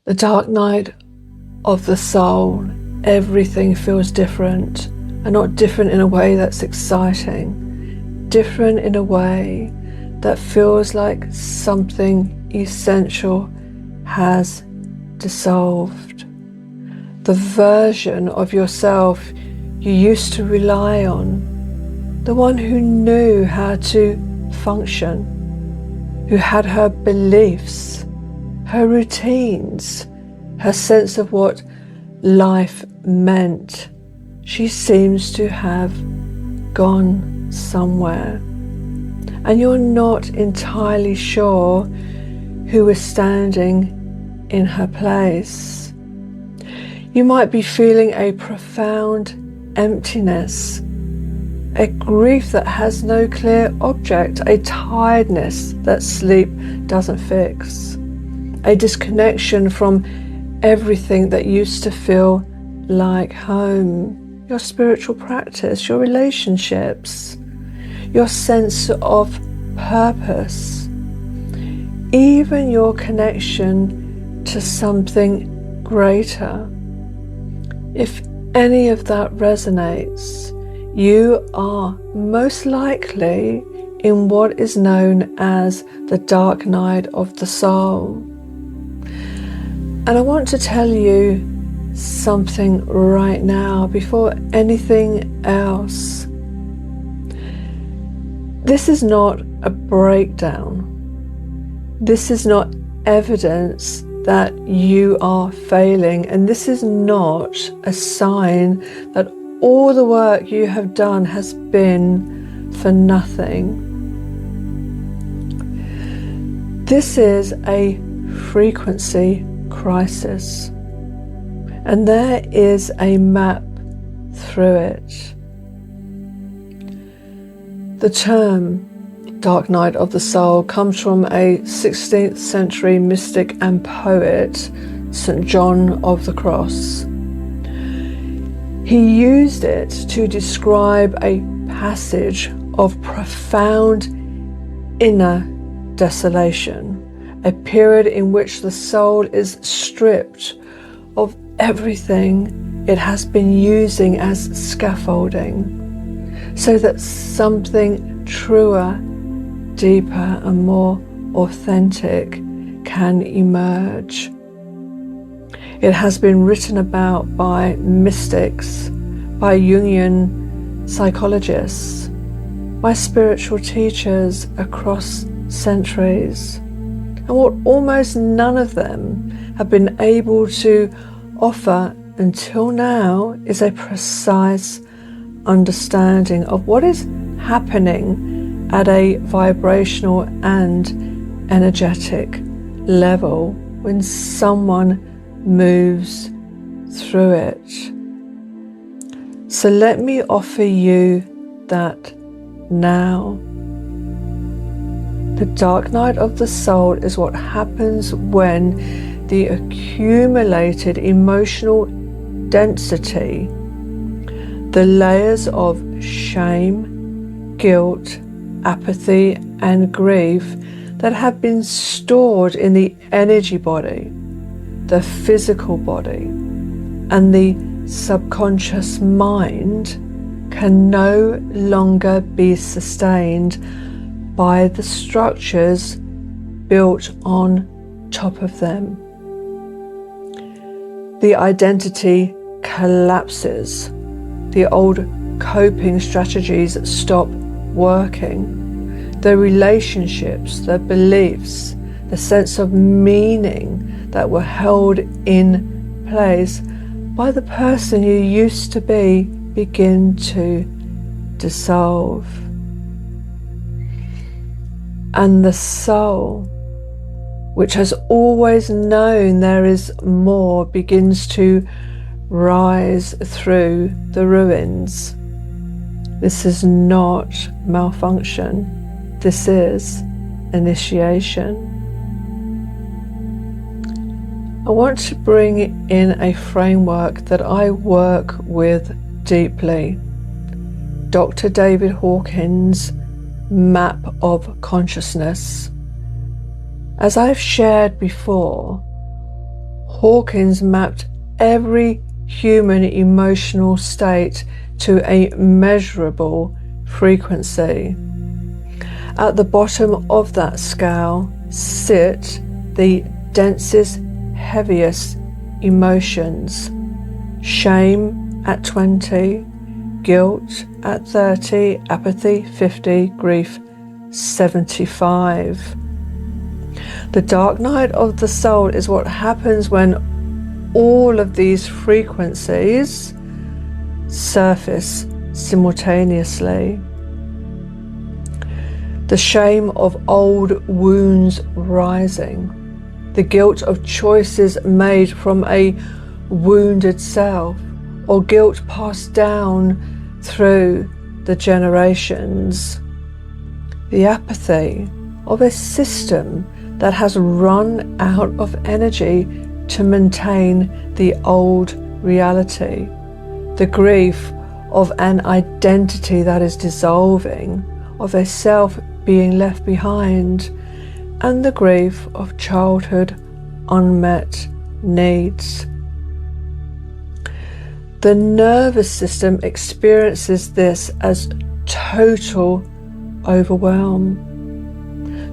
The dark night of the soul, everything feels different, and not different in a way that's exciting, different in a way that feels like something essential has dissolved. The version of yourself you used to rely on, the one who knew how to function, who had her beliefs, her routines, her sense of what life meant, she seems to have gone somewhere. And you're not entirely sure who is standing in her place. You might be feeling a profound emptiness, a grief that has no clear object, a tiredness that sleep doesn't fix, a disconnection from everything that used to feel like home, your spiritual practice, your relationships, your sense of purpose, even your connection to something greater. If any of that resonates, you are most likely in what is known as the dark night of the soul. And I want to tell you something right now before anything else. This is not a breakdown. This is not evidence that you are failing, and this is not a sign that all the work you have done has been for nothing. This is a frequency crisis, and there is a map through it. The term Dark Night of the Soul comes from a 16th century mystic and poet, St. John of the Cross. He used it to describe a passage of profound inner desolation, a period in which the soul is stripped of everything it has been using as scaffolding, so that something truer, deeper and more authentic can emerge. It has been written about by mystics, by Jungian psychologists, by spiritual teachers across centuries. And what almost none of them have been able to offer until now is a precise understanding of what is happening at a vibrational and energetic level when someone moves through it. So let me offer you that now. The dark night of the soul is what happens when the accumulated emotional density, the layers of shame, guilt, apathy and grief that have been stored in the energy body, the physical body, and the subconscious mind can no longer be sustained by the structures built on top of them. The identity collapses. The old coping strategies stop working. The relationships, the beliefs, the sense of meaning that were held in place by the person you used to be begin to dissolve. And the soul, which has always known there is more, begins to rise through the ruins. This is not malfunction. This is initiation. I want to bring in a framework that I work with deeply. Dr. David Hawkins' Map of Consciousness. As I've shared before, Hawkins mapped every human emotional state to a measurable frequency. At the bottom of that scale sit the densest, heaviest emotions: shame at 20, guilt at 30, apathy 50, grief 75. The dark night of the soul is what happens when all of these frequencies surface simultaneously. The shame of old wounds rising, the guilt of choices made from a wounded self, or guilt passed down through the generations. The apathy of a system that has run out of energy to maintain the old reality. The grief of an identity that is dissolving, of a self being left behind, and the grief of childhood unmet needs. The nervous system experiences this as total overwhelm.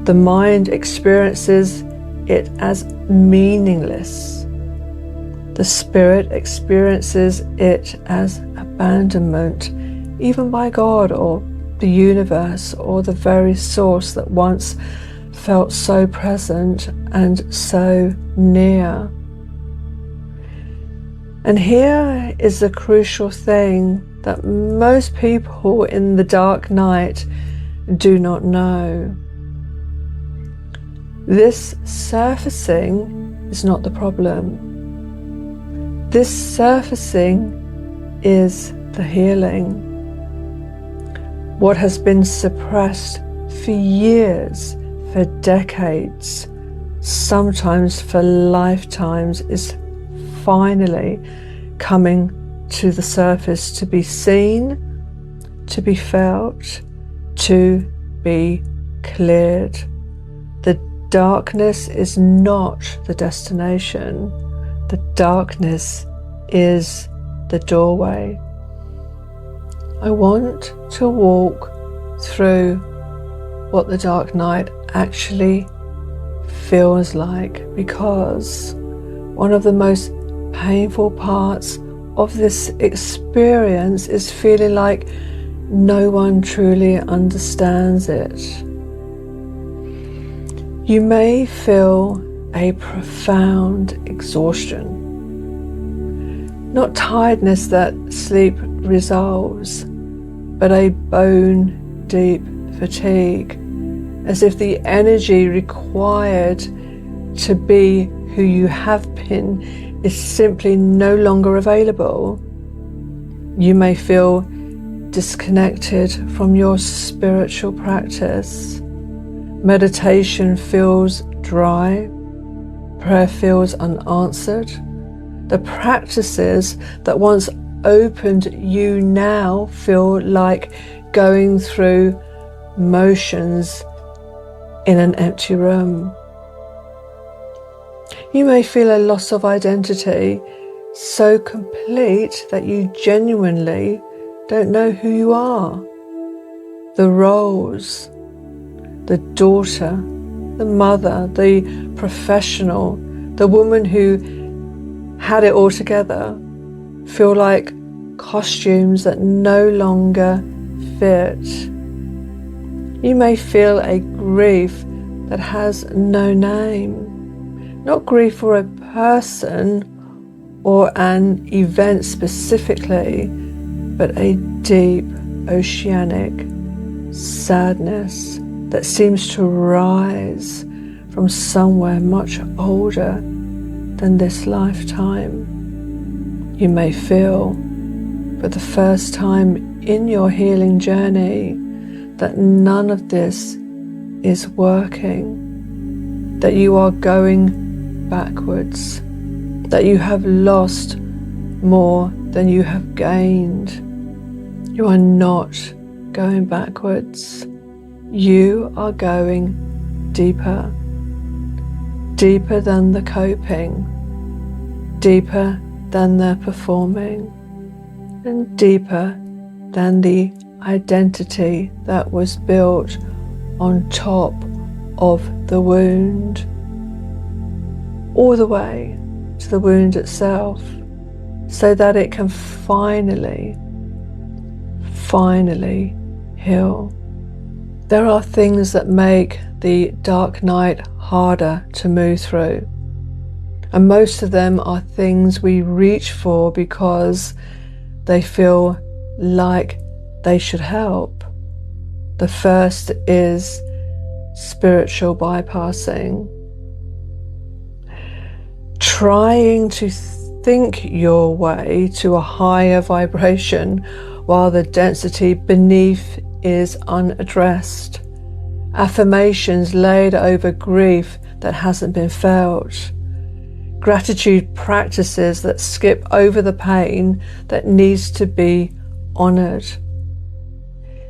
The mind experiences it as meaningless. The spirit experiences it as abandonment, even by God or the universe or the very source that once felt so present and so near. And here is the crucial thing that most people in the dark night do not know. This surfacing is not the problem. This surfacing is the healing. What has been suppressed for years, for decades, sometimes for lifetimes, is finally coming to the surface to be seen, to be felt, to be cleared. The darkness is not the destination. The darkness is the doorway. I want to walk through what the dark night actually feels like, because one of the most painful parts of this experience is feeling like no one truly understands it. You may feel a profound exhaustion, not tiredness that sleep resolves, but a bone-deep fatigue, as if the energy required to be who you have been is simply no longer available. You may feel disconnected from your spiritual practice. Meditation feels dry. Prayer feels unanswered. The practices that once opened you now feel like going through motions in an empty room. You may feel a loss of identity so complete that you genuinely don't know who you are. The roles, the daughter, the mother, the professional, the woman who had it all together, feel like costumes that no longer fit. You may feel a grief that has no name. Not grief for a person or an event specifically, but a deep oceanic sadness that seems to rise from somewhere much older than this lifetime. You may feel for the first time in your healing journey that none of this is working, that you are going backwards, that you have lost more than you have gained. You are not going backwards. You are going deeper, deeper than the coping, deeper than they're performing, and deeper than the identity that was built on top of the wound, all the way to the wound itself, so that it can finally heal. There are things that make the dark night harder to move through, and most of them are things we reach for because they feel like they should help. The first is spiritual bypassing. Trying to think your way to a higher vibration while the density beneath is unaddressed. Affirmations laid over grief that hasn't been felt. Gratitude practices that skip over the pain that needs to be honored.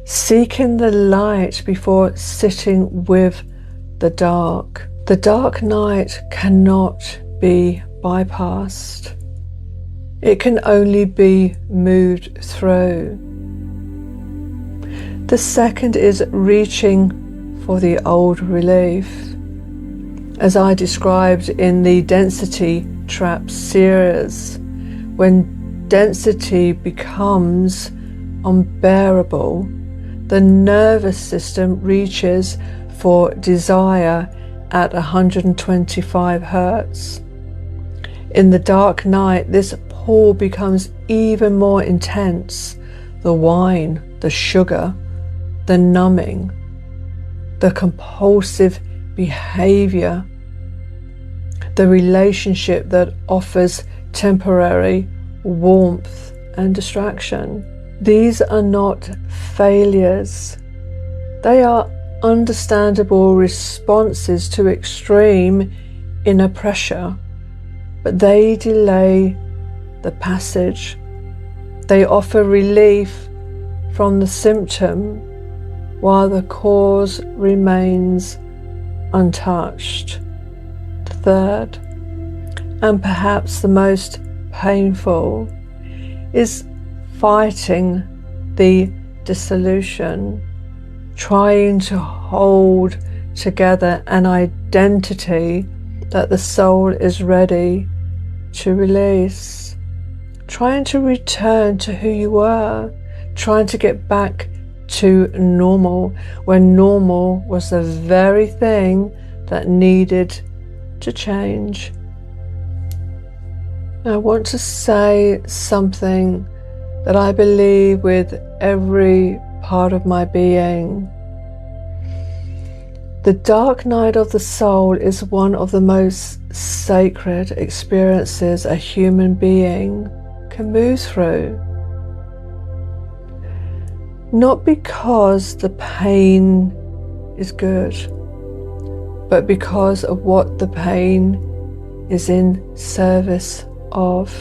Seeking the light before sitting with the dark. The dark night cannot be bypassed. It can only be moved through. The second is reaching for the old relief. As I described in the Density Trap series, when density becomes unbearable, the nervous system reaches for desire at 125 Hertz. In the dark night, this pull becomes even more intense. The wine, the sugar, the numbing, the compulsive behavior, the relationship that offers temporary warmth and distraction. These are not failures. They are understandable responses to extreme inner pressure, but they delay the passage. They offer relief from the symptom while the cause remains untouched. The third, and perhaps the most painful, is fighting the dissolution, trying to hold together an identity that the soul is ready to release, trying to return to who you were, trying to get back to normal when normal was the very thing that needed to change. I want to say something that I believe with every part of my being. The dark night of the soul is one of the most sacred experiences a human being can move through. Not because the pain is good, but because of what the pain is in service of.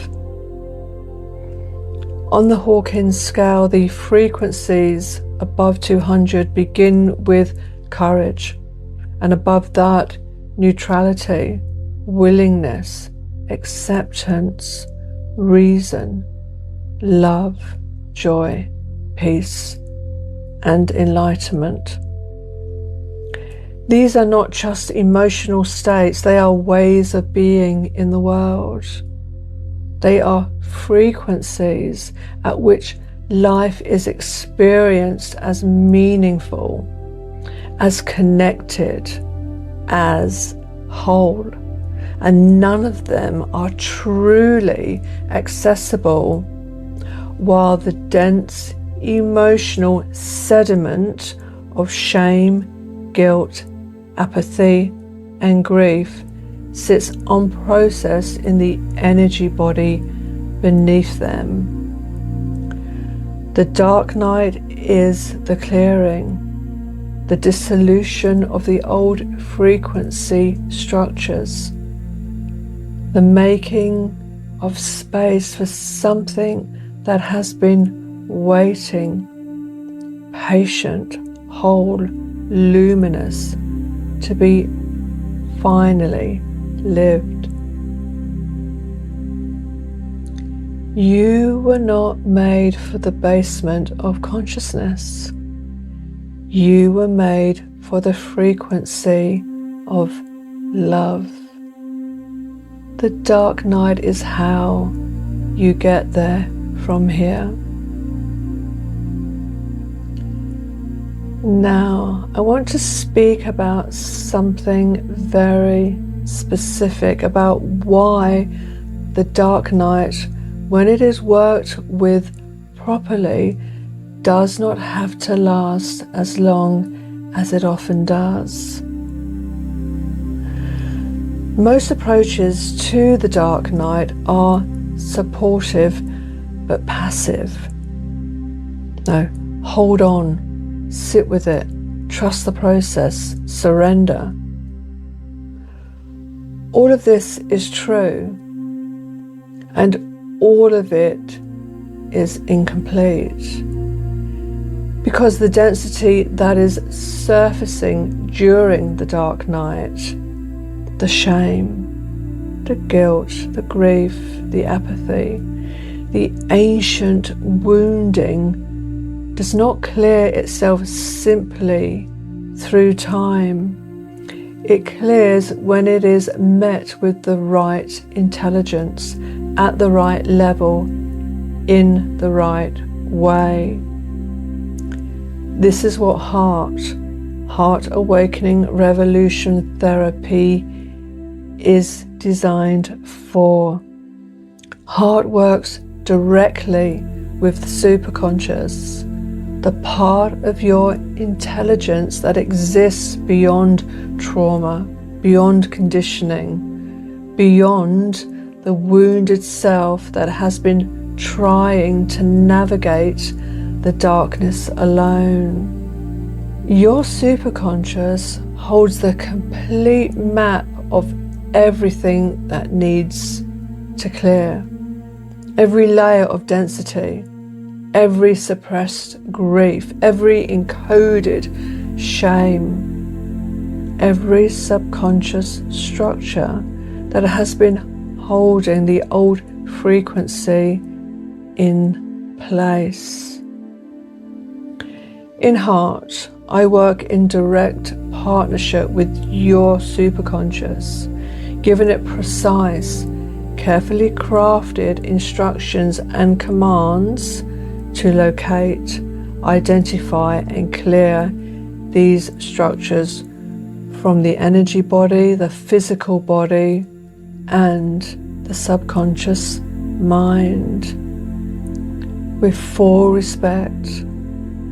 On the Hawkins scale, the frequencies above 200 begin with courage, and above that, neutrality, willingness, acceptance, reason, love, joy, peace, and enlightenment. These are not just emotional states, they are ways of being in the world. They are frequencies at which life is experienced as meaningful, as connected, as whole, and none of them are truly accessible while the dense emotional sediment of shame, guilt, apathy, and grief sits unprocessed in the energy body beneath them. The dark night is the clearing, the dissolution of the old frequency structures, the making of space for something that has been waiting, patient, whole, luminous, to be finally lived. You were not made for the basement of consciousness. You were made for the frequency of love. The dark night is how you get there from here. Now, I want to speak about something very specific about why the dark night, when it is worked with properly, does not have to last as long as it often does. Most approaches to the dark night are supportive but passive. No, hold on, sit with it, trust the process, surrender. All of this is true, and all of it is incomplete, because the density that is surfacing during the dark night, the shame, the guilt, the grief, the apathy, the ancient wounding, does not clear itself simply through time. It clears when it is met with the right intelligence, at the right level, in the right way. This is what HART Awakening Revolution Therapy is designed for. HART works directly with the superconscious, the part of your intelligence that exists beyond trauma, beyond conditioning, beyond the wounded self that has been trying to navigate the darkness alone. Your superconscious holds the complete map of everything that needs to clear, every layer of density, every suppressed grief, every encoded shame, every subconscious structure that has been holding the old frequency in place. In HART, I work in direct partnership with your superconscious, giving it precise, carefully crafted instructions and commands to locate, identify and clear these structures from the energy body, the physical body and the subconscious mind, with full respect,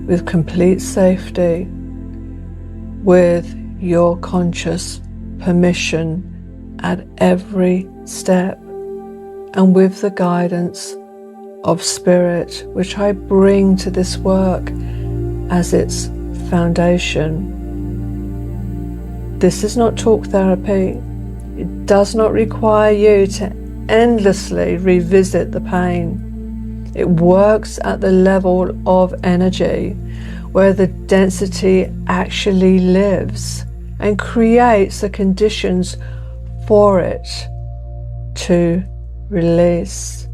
with complete safety, with your conscious permission at every step, and with the guidance of spirit, which I bring to this work as its foundation. This is not talk therapy. It does not require you to endlessly revisit the pain. It works at the level of energy, where the density actually lives and creates the conditions for it to release.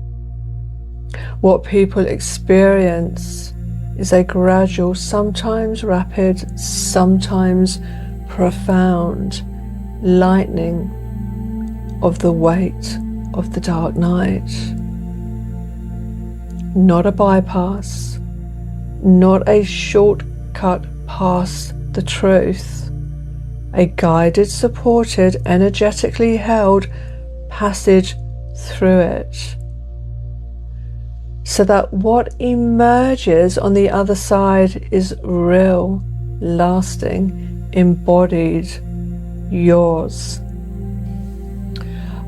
What people experience is a gradual, sometimes rapid, sometimes profound lightening of the weight of the dark night. Not a bypass, not a shortcut past the truth, a guided, supported, energetically held passage through it, so that what emerges on the other side is real, lasting, embodied, yours.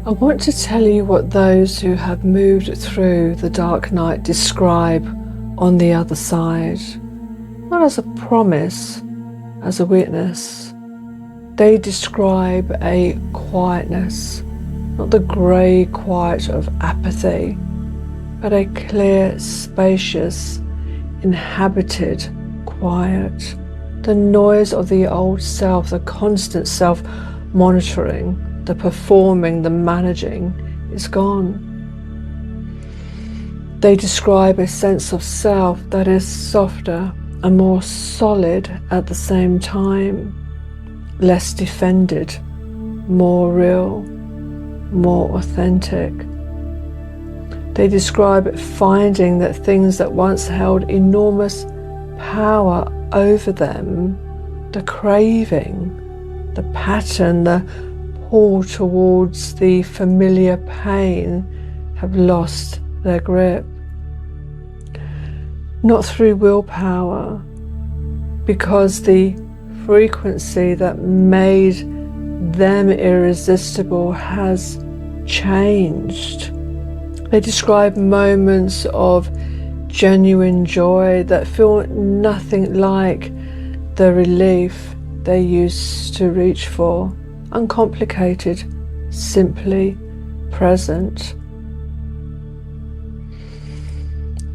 I want to tell you what those who have moved through the dark night describe on the other side, not as a promise, as a witness. They describe a quietness, not the grey quiet of apathy, but a clear, spacious, inhabited quiet. The noise of the old self, the constant self-monitoring, the performing, the managing is gone. They describe a sense of self that is softer and more solid at the same time, less defended, more real, more authentic. They describe finding that things that once held enormous power over them, the craving, the pattern, the pull towards the familiar pain, have lost their grip. Not through willpower, because the frequency that made them irresistible has changed. They describe moments of genuine joy that feel nothing like the relief they used to reach for, uncomplicated, simply present.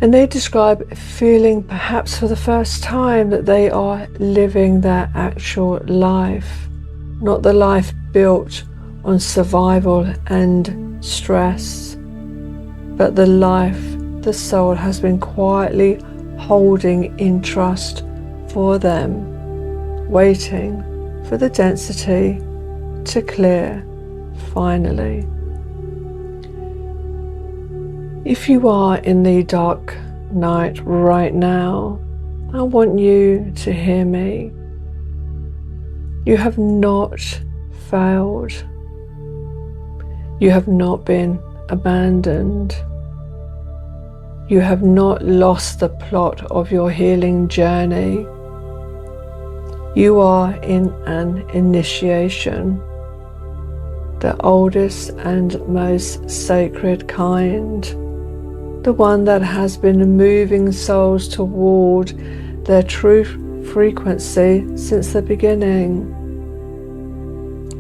And they describe feeling, perhaps for the first time, that they are living their actual life, not the life built on survival and stress, but the life the soul has been quietly holding in trust for them, waiting for the density to clear finally. If you are in the dark night right now, I want you to hear me. You have not failed. You have not been abandoned. You have not lost the plot of your healing journey. You are in an initiation, the oldest and most sacred kind, the one that has been moving souls toward their true frequency since the beginning.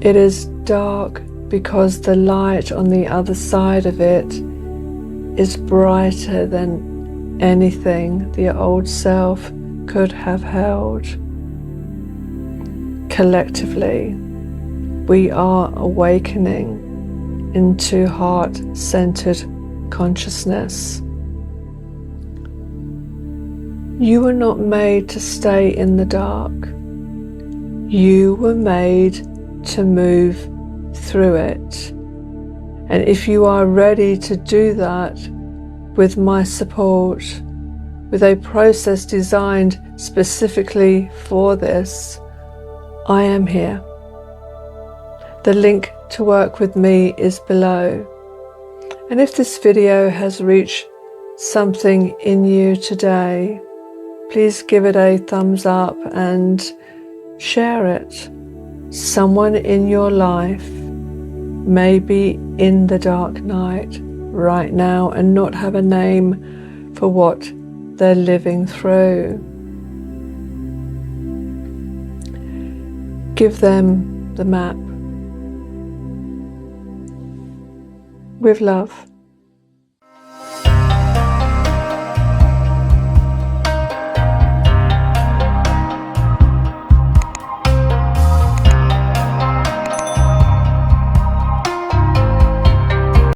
It is dark because the light on the other side of it is brighter than anything the old self could have held. Collectively, we are awakening into heart-centered consciousness. You were not made to stay in the dark. You were made to move through it. And if you are ready to do that with my support, with a process designed specifically for this, I am here. The link to work with me is below. And if this video has reached something in you today, please give it a thumbs up and share it. Someone in your life may be in the dark night right now and not have a name for what they're living through. Give them the map. With love.